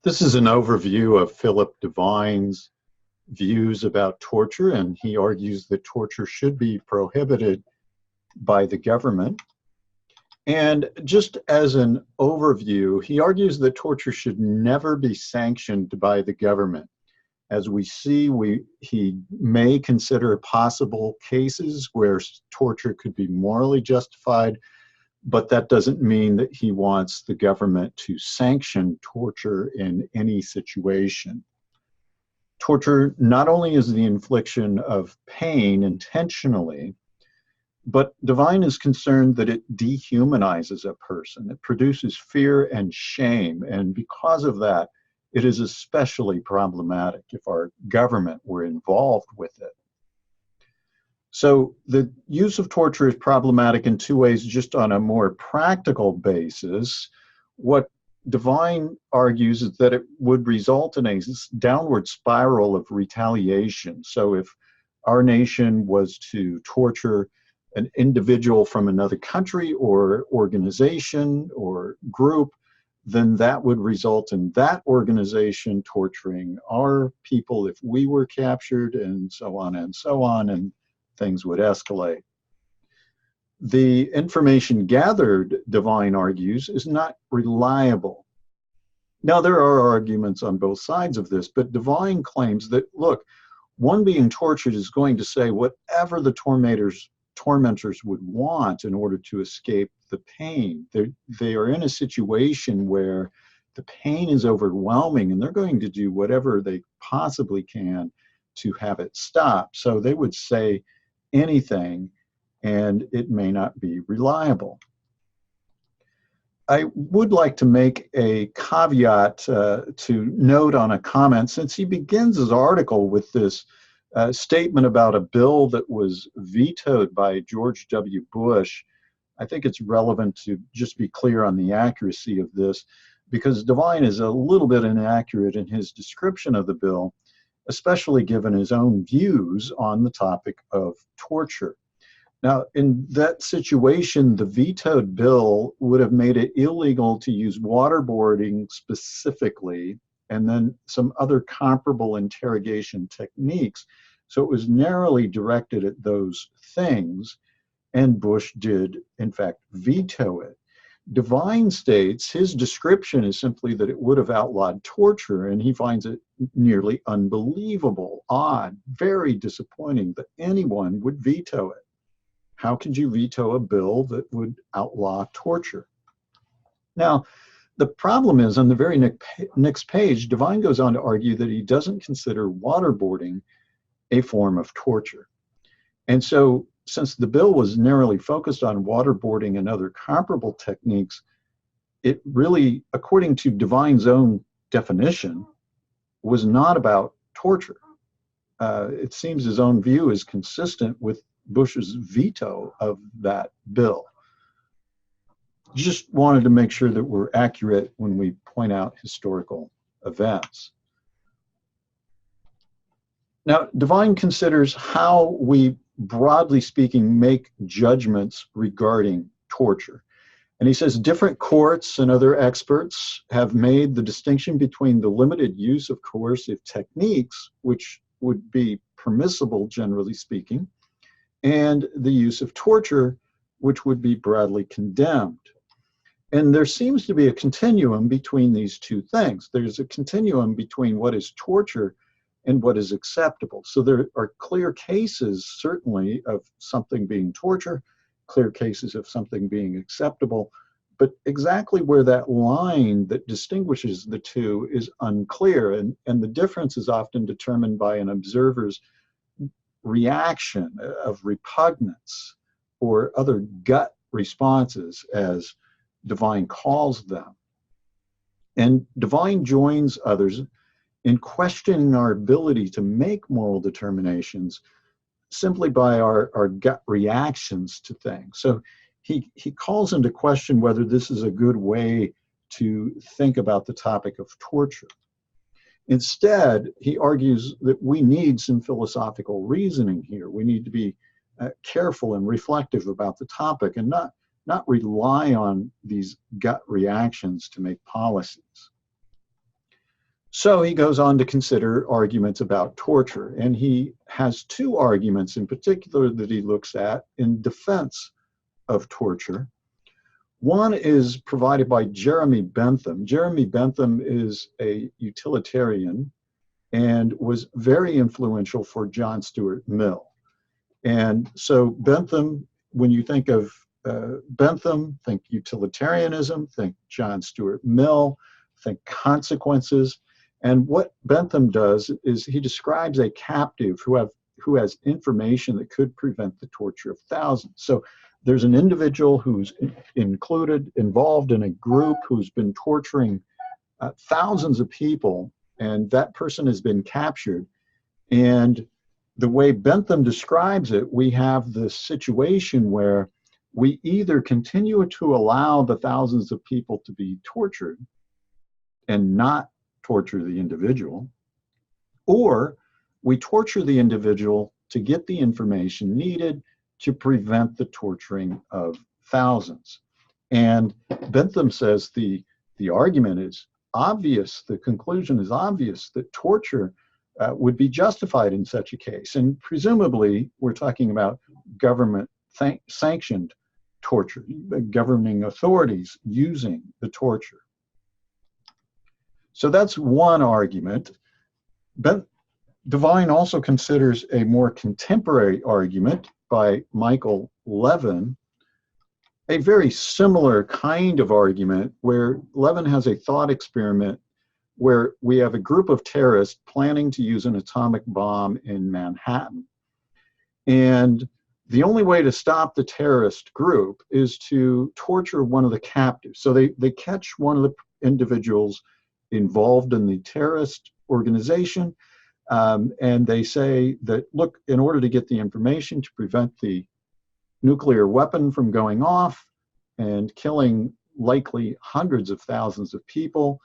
This is an overview of Philip Devine's views about torture, and he argues that torture should be prohibited by the government. And just as an overview, he argues that torture should never be sanctioned by the government. As we see, he may consider possible cases where torture could be morally justified, but that doesn't mean that he wants the government to sanction torture in any situation. Torture not only is the infliction of pain intentionally, but Devine is concerned that it dehumanizes a person. It produces fear and shame, and because of that, it is especially problematic if our government were involved with it. So the use of torture is problematic in two ways, just on a more practical basis. What Devine argues is that it would result in a downward spiral of retaliation. So if our nation was to torture an individual from another country or organization or group, then that would result in that organization torturing our people if we were captured, and so on and so on, and things would escalate. The information gathered, Devine argues, is not reliable. Now, there are arguments on both sides of this, but Devine claims that, look, one being tortured is going to say whatever the tormentors would want in order to escape the pain. They are in a situation where the pain is overwhelming, and they're going to do whatever they possibly can to have it stop. So they would say anything, and it may not be reliable. I would like to make a caveat to note on a comment, since he begins his article with this statement about a bill that was vetoed by George W. Bush. I think it's relevant to just be clear on the accuracy of this, because Devine is a little bit inaccurate in his description of the bill, especially given his own views on the topic of torture. Now, in that situation, the vetoed bill would have made it illegal to use waterboarding specifically, and then some other comparable interrogation techniques. So it was narrowly directed at those things, and Bush did, in fact, veto it. Devine states his description is simply that it would have outlawed torture, and he finds it nearly unbelievable, odd, very disappointing that anyone would veto it. How could you veto a bill that would outlaw torture? Now, the problem is, on the very next page, Devine goes on to argue that he doesn't consider waterboarding a form of torture. And so, since the bill was narrowly focused on waterboarding and other comparable techniques, it really, according to Devine's own definition, was not about torture. It seems his own view is consistent with Bush's veto of that bill. Just wanted to make sure that we're accurate when we point out historical events. Now, Devine considers how we, broadly speaking, make judgments regarding torture. And he says different courts and other experts have made the distinction between the limited use of coercive techniques, which would be permissible, generally speaking, and the use of torture, which would be broadly condemned. And there seems to be a continuum between these two things. There's a continuum between what is torture and what is acceptable. So there are clear cases, certainly, of something being torture, clear cases of something being acceptable, but exactly where that line that distinguishes the two is unclear, and the difference is often determined by an observer's reaction of repugnance or other gut responses, as Devine calls them. And Devine joins others in questioning our ability to make moral determinations simply by our gut reactions to things. So he calls into question whether this is a good way to think about the topic of torture. Instead, he argues that we need some philosophical reasoning here. We need to be careful and reflective about the topic and not rely on these gut reactions to make policies. So he goes on to consider arguments about torture, and he has two arguments in particular that he looks at in defense of torture. One is provided by Jeremy Bentham. Jeremy Bentham is a utilitarian and was very influential for John Stuart Mill. And so Bentham, when you think of Bentham, think utilitarianism, think John Stuart Mill, think consequences. And what Bentham does is he describes a captive who has information that could prevent the torture of thousands. So there's an individual who's involved in a group who's been torturing thousands of people, and that person has been captured. And the way Bentham describes it, we have this situation where we either continue to allow the thousands of people to be tortured and not torture the individual, or we torture the individual to get the information needed to prevent the torturing of thousands. And Bentham says the argument is obvious, the conclusion is obvious, that torture would be justified in such a case. And presumably, we're talking about government sanctioned torture, governing authorities using the torture. So that's one argument. Devine also considers a more contemporary argument by Michael Levin, a very similar kind of argument where Levin has a thought experiment where we have a group of terrorists planning to use an atomic bomb in Manhattan. And the only way to stop the terrorist group is to torture one of the captives. So they catch one of the individuals involved in the terrorist organization, and they say that, look, in order to get the information to prevent the nuclear weapon from going off and killing likely hundreds of thousands of people,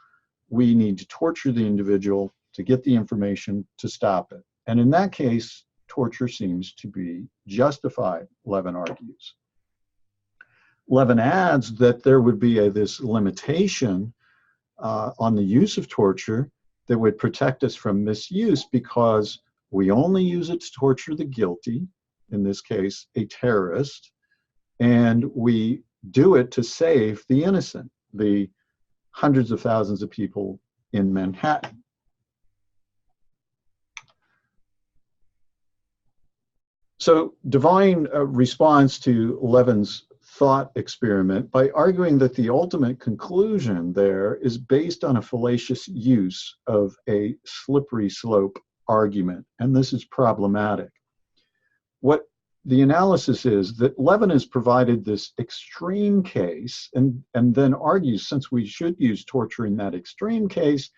we need to torture the individual to get the information to stop it. And in that case, torture seems to be justified, Levin argues. Levin adds that there would be this limitation on the use of torture that would protect us from misuse, because we only use it to torture the guilty, in this case, a terrorist, and we do it to save the innocent, the hundreds of thousands of people in Manhattan. So Devine responds to Levin's thought experiment by arguing that the ultimate conclusion there is based on a fallacious use of a slippery slope argument, and this is problematic. What the analysis is that Levin has provided this extreme case and then argues, since we should use torture in that extreme case,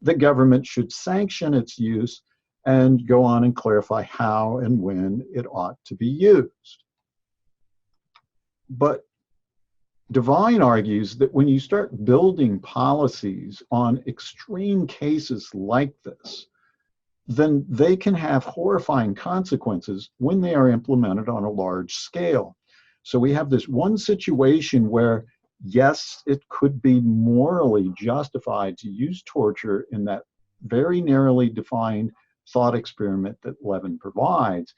the government should sanction its use and go on and clarify how and when it ought to be used. But Devine argues that when you start building policies on extreme cases like this, then they can have horrifying consequences when they are implemented on a large scale. So we have this one situation where, yes, it could be morally justified to use torture in that very narrowly defined thought experiment that Levin provides.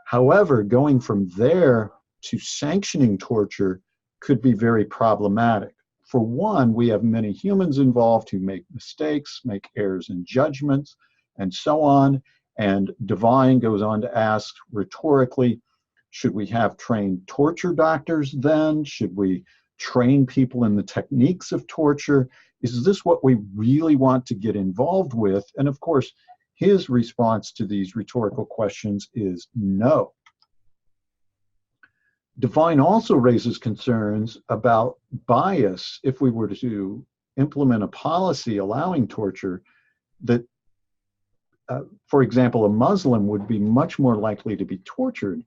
However, going from there to sanctioning torture could be very problematic. For one, we have many humans involved who make mistakes, make errors in judgments, and so on. And Devine goes on to ask rhetorically, should we have trained torture doctors then? Should we train people in the techniques of torture? Is this what we really want to get involved with? And of course, his response to these rhetorical questions is no. Devine also raises concerns about bias if we were to implement a policy allowing torture, that for example, a Muslim would be much more likely to be tortured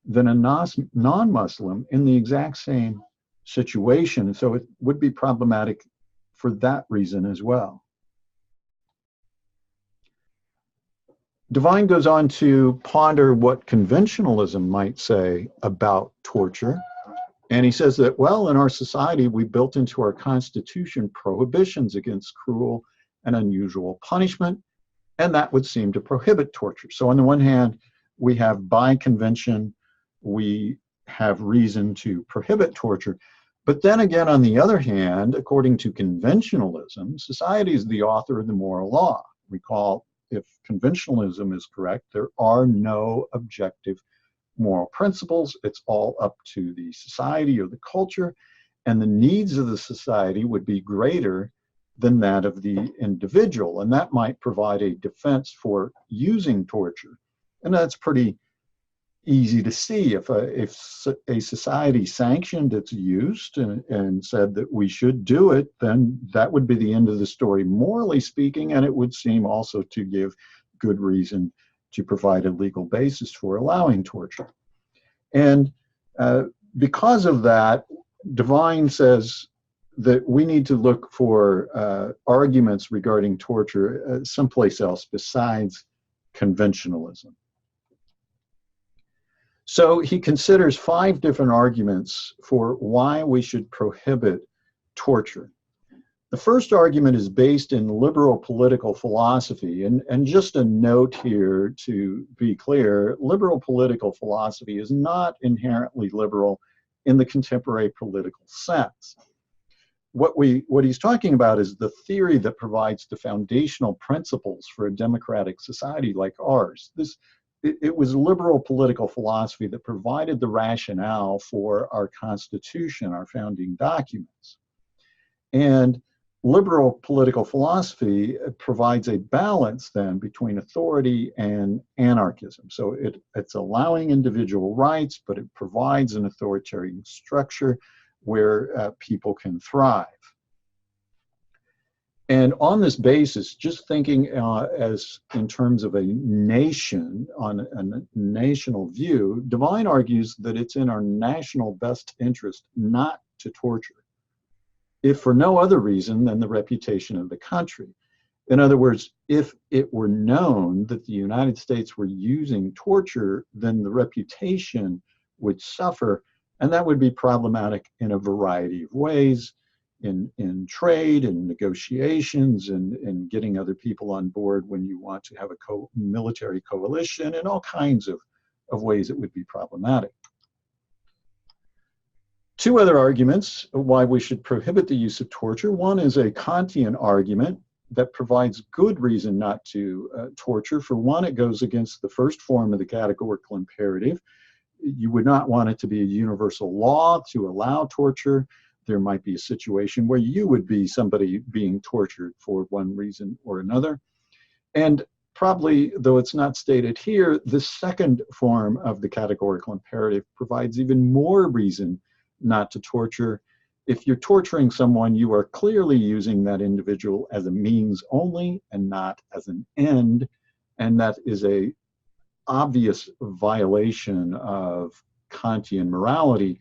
than a non-Muslim in the exact same situation. So it would be problematic for that reason as well. Devine goes on to ponder what conventionalism might say about torture. And he says that, well, in our society, we built into our Constitution prohibitions against cruel an unusual punishment, and that would seem to prohibit torture. So on the one hand, we have by convention, we have reason to prohibit torture. But then again, on the other hand, according to conventionalism, society is the author of the moral law. Recall, if conventionalism is correct, there are no objective moral principles. It's all up to the society or the culture, and the needs of the society would be greater than that of the individual, and that might provide a defense for using torture. And that's pretty easy to see. If a society sanctioned its use and said that we should do it, then that would be the end of the story, morally speaking, and it would seem also to give good reason to provide a legal basis for allowing torture. And because of that, Devine says that we need to look for arguments regarding torture someplace else besides conventionalism. So he considers 5 different arguments for why we should prohibit torture. The first argument is based in liberal political philosophy. And just a note here to be clear, liberal political philosophy is not inherently liberal in the contemporary political sense. What he's talking about is the theory that provides the foundational principles for a democratic society like ours. It was liberal political philosophy that provided the rationale for our Constitution, our founding documents. And liberal political philosophy provides a balance then between authority and anarchism. So it's allowing individual rights, but it provides an authoritarian structure where people can thrive. And on this basis, just thinking as in terms of a nation, on a national view, Devine argues that it's in our national best interest not to torture, if for no other reason than the reputation of the country. In other words, if it were known that the United States were using torture, then the reputation would suffer, and that would be problematic in a variety of ways. In trade and negotiations and getting other people on board when you want to have a military coalition, and all kinds of ways it would be problematic. 2 other arguments why we should prohibit the use of torture. One is a Kantian argument that provides good reason not to torture. For one, it goes against the first form of the categorical imperative. You would not want it to be a universal law to allow torture. There might be a situation where you would be somebody being tortured for one reason or another. And probably, though it's not stated here, the second form of the categorical imperative provides even more reason not to torture. If you're torturing someone, you are clearly using that individual as a means only and not as an end. And that is an obvious violation of Kantian morality.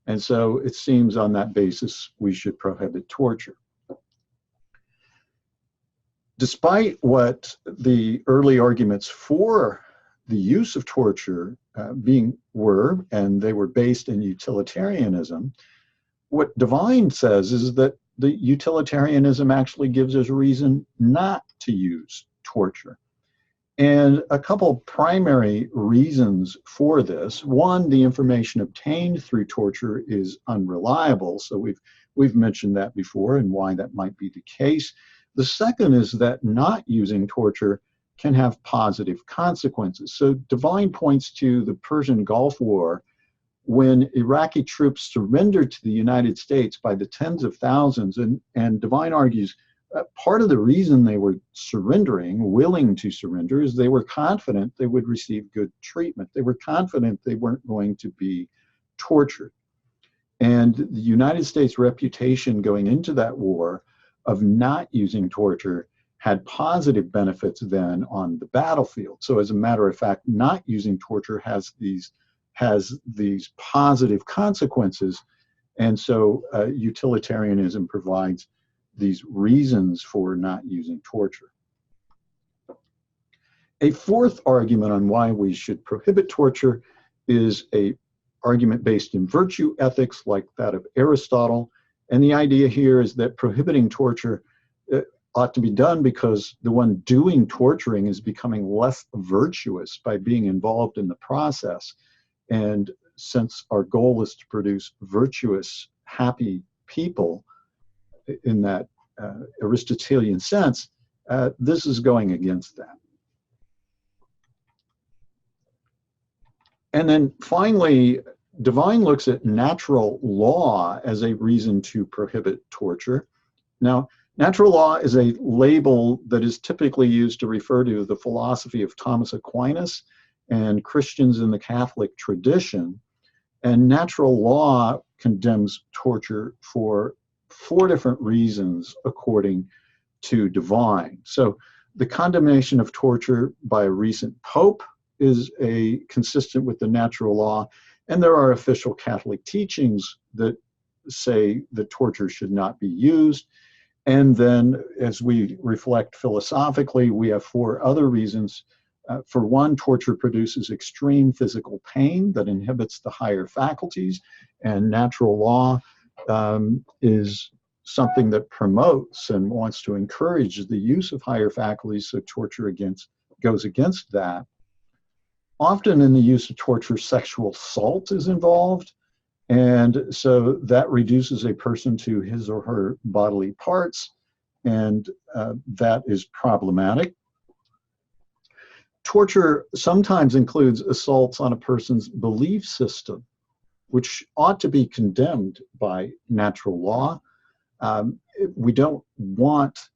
And so it seems on that basis we should prohibit torture. Despite what the early arguments for the use of torture were, and they were based in utilitarianism, what Devine says is that the utilitarianism actually gives us reason not to use torture. And a couple primary reasons for this. One, the information obtained through torture is unreliable. So we've mentioned that before and why that might be the case. The second is that not using torture can have positive consequences. So Devine points to the Persian Gulf War, when Iraqi troops surrendered to the United States by the tens of thousands, and Devine argues part of the reason they were surrendering, willing to surrender, is they were confident they would receive good treatment. They were confident they weren't going to be tortured. And the United States' reputation going into that war of not using torture had positive benefits then on the battlefield. So as a matter of fact, not using torture has these positive consequences. And so utilitarianism provides these reasons for not using torture. A fourth argument on why we should prohibit torture is an argument based in virtue ethics like that of Aristotle. And the idea here is that prohibiting torture ought to be done because the one doing torturing is becoming less virtuous by being involved in the process. And since our goal is to produce virtuous, happy people in that Aristotelian sense, this is going against that. And then finally, Devine looks at natural law as a reason to prohibit torture. Now, natural law is a label that is typically used to refer to the philosophy of Thomas Aquinas and Christians in the Catholic tradition. And natural law condemns torture for 4 different reasons, according to Devine. So the condemnation of torture by a recent pope is consistent with the natural law, and there are official Catholic teachings that say that torture should not be used. And then, as we reflect philosophically, we have 4 other reasons. For one, torture produces extreme physical pain that inhibits the higher faculties, and natural law is something that promotes and wants to encourage the use of higher faculties, so torture goes against that. Often in the use of torture, sexual assault is involved, and so that reduces a person to his or her bodily parts, and that is problematic. Torture sometimes includes assaults on a person's belief system, which ought to be condemned by natural law. We don't want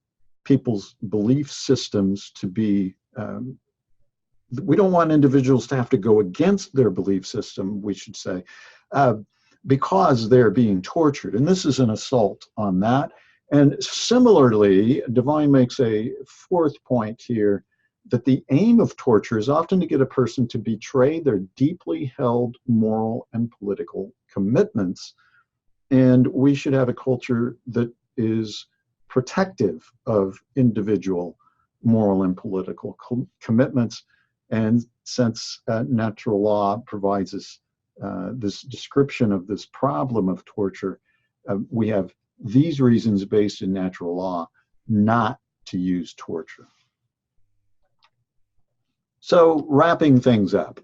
people's belief systems to be, we don't want individuals to have to go against their belief system, we should say, because they're being tortured. And this is an assault on that. And similarly, Devine makes a 4th point here, that the aim of torture is often to get a person to betray their deeply held moral and political commitments. And we should have a culture that is protective of individual moral and political commitments. And since natural law provides us this description of this problem of torture, we have these reasons based in natural law not to use torture. So, wrapping things up,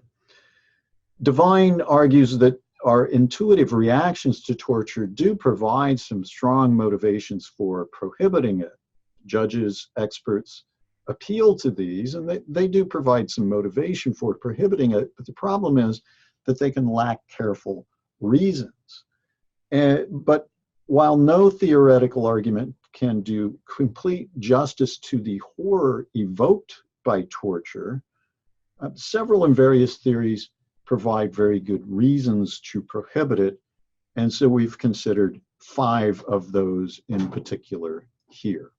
Devine argues that our intuitive reactions to torture do provide some strong motivations for prohibiting it. Judges, experts appeal to these, and they do provide some motivation for prohibiting it, but the problem is that they can lack careful reasons. But while no theoretical argument can do complete justice to the horror evoked by torture, several and various theories provide very good reasons to prohibit it, and so we've considered 5 of those in particular here.